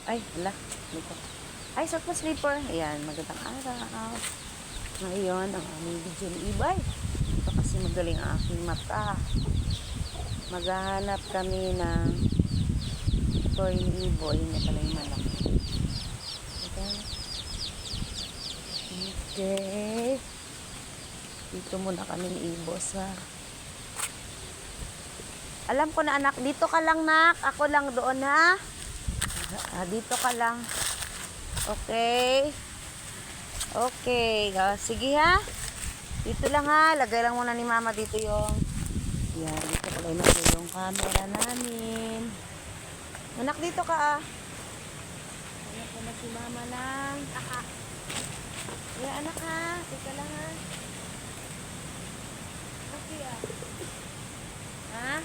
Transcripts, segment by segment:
Ay, wala. Dito. Ay, suot mo slipper. Ayan, magandang araw. Ngayon, ang aming video ni Ibay. Ito kasi magaling ang aking mata. Maghahanap kami ng toy ni Iboy. Hindi pala yung malaki. Okay. Dito muna kami ni Ibo sa... Alam ko na anak, dito ka lang nak. Ako lang doon ha. Dito ka lang. Okay. Okay. Sige ha. Dito lang ha. Lagay lang muna ni mama dito yung... Yan. Dito pala yung camera namin. Anak, dito ka ah. Anak ko na si mama lang. Anak ha. Dito lang ha. Okay ah. Ha?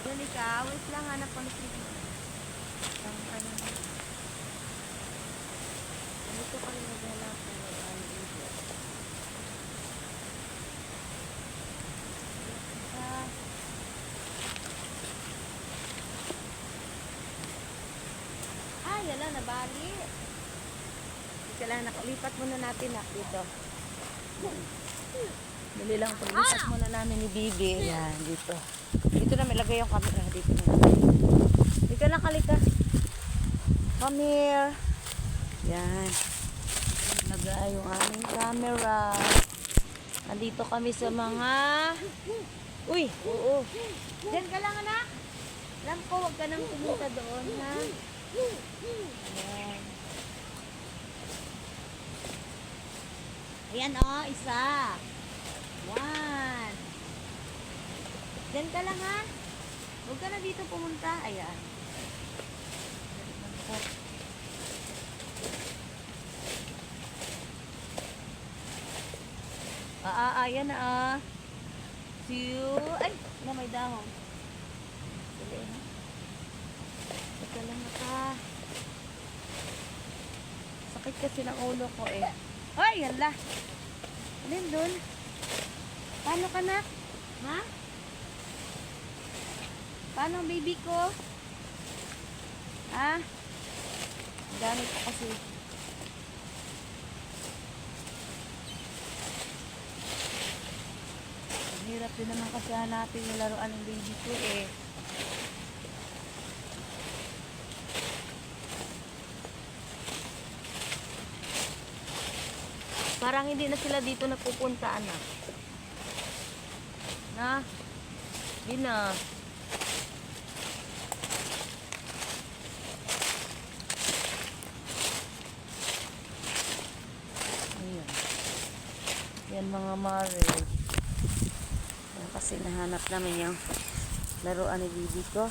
Yan ikaw. Wait lang anak ko na si mama. Dito kami naghanap ng video. Yala, nabali. Dito lang, nakalipat muna natin dito. Dali lang, paglipat muna namin ni Bibi. Yan, dito. Dito na may lagay yung camera. Dito na. Dito na, kalika. Come here. Yan. Lagay yung aming camera. Nandito kami sa mga... Uy! Oo. Diyan ka lang, anak. Alam ko, huwag ka nang pumunta doon, ha? Ayan. Ayan o, isa. One. Diyan ka lang, ha? Huwag ka na dito pumunta. Ayan. Ayan na two. Ay, na may dahon. Dali na. Ito lang naka. Sakit kasi ng ulo ko eh. Ay, yan la. Alin dun? Paano ka na? Ha? Paano ang baby ko? Ha? Gamit ko kasi. Hirap din naman kasi hanapin yung laruan ng baby ko eh. Parang hindi na sila dito nagpupunta, anak. Na? Hindi na. Ayan. Yan mga mare. Kasi nahanap namin yung laruan ni bibi ko.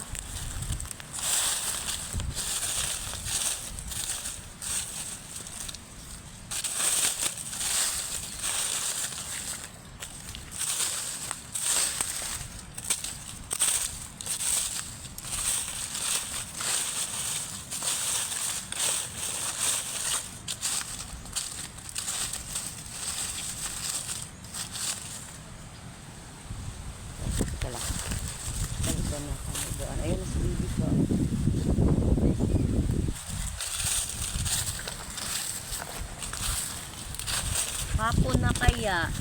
Ayun na si bibi ko. Hapon na kaya.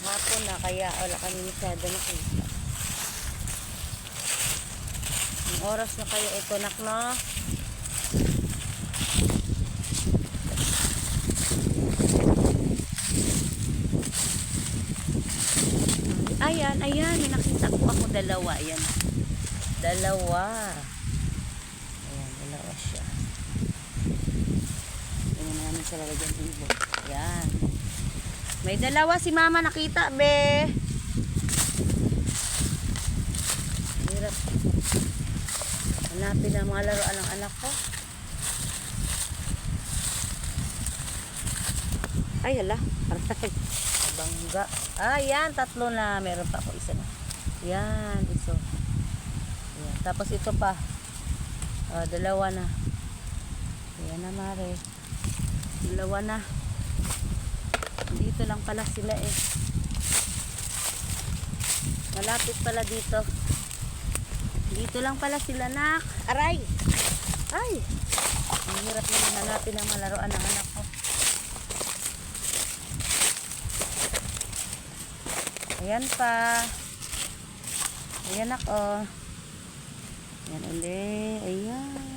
Hapon na kaya. Wala kami masyado nakita. Ang oras na kaya ito nak na. Ayan. May nakita ko ako dalawa. Ayan. Dalawa. Ayan, dalawa siya. Tingnan namin sa lalagyan ng ibo. Ayan. May dalawa si mama nakita, be. Hirap. Hanapin ang mga laruan ng anak ko. Ay, hala. Bangga. Ayan, tatlo na. Meron pa ako isa na. Ayan, iso. Ayan. Tapos ito pa. Dalawa na. Ayan na, mare. Dalawa na. Dito lang pala sila eh. Malapit pala dito. Dito lang pala sila nak. Aray! Ay! Ang hirap naman hanapin ang malaruan ng anak ko. Ayan pa. Ayan ako. Ayan ulit. Ayan.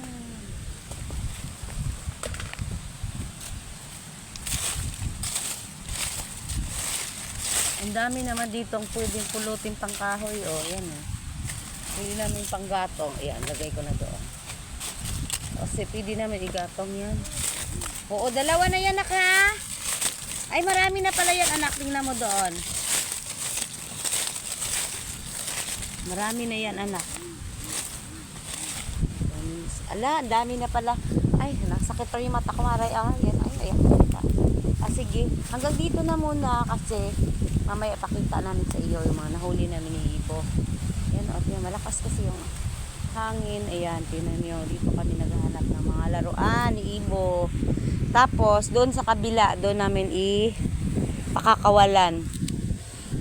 Ang dami naman ditong pwedeng pulutin pang kahoy. O, ayan o. Pwede namin pang gatong. Ayan, lagay ko na doon. Kasi pwede namin igatong yan. Oo, dalawa na yan, anak, ha? Ay, marami na pala yan, anak. Tingnan mo doon. Marami na yan, anak. Ala, dami na pala. Ay, nasakit pa yung mata ko, maray. Ah, yan, ay, sige. Hanggang dito na muna kasi mamaya pakita namin sa iyo yung mga nahuli namin ni Ibo. Yan, malakas kasi yung hangin. Ayan, tinan nyo. Dito kami naghahanap ng mga laruan ni Ibo. Tapos, doon sa kabila, doon namin pakakawalan.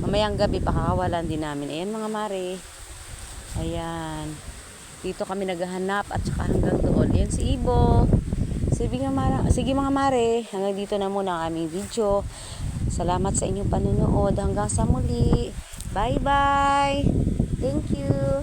Mamayang gabi, pakakawalan din namin. Ayan, mga mare. Ayan. Dito kami naghahanap at saka hanggang doon. Ayan si Ibo. Sige mga mare, hanggang dito na muna ang aming video. Salamat sa inyong panonood. Hanggang sa muli. Bye-bye. Thank you.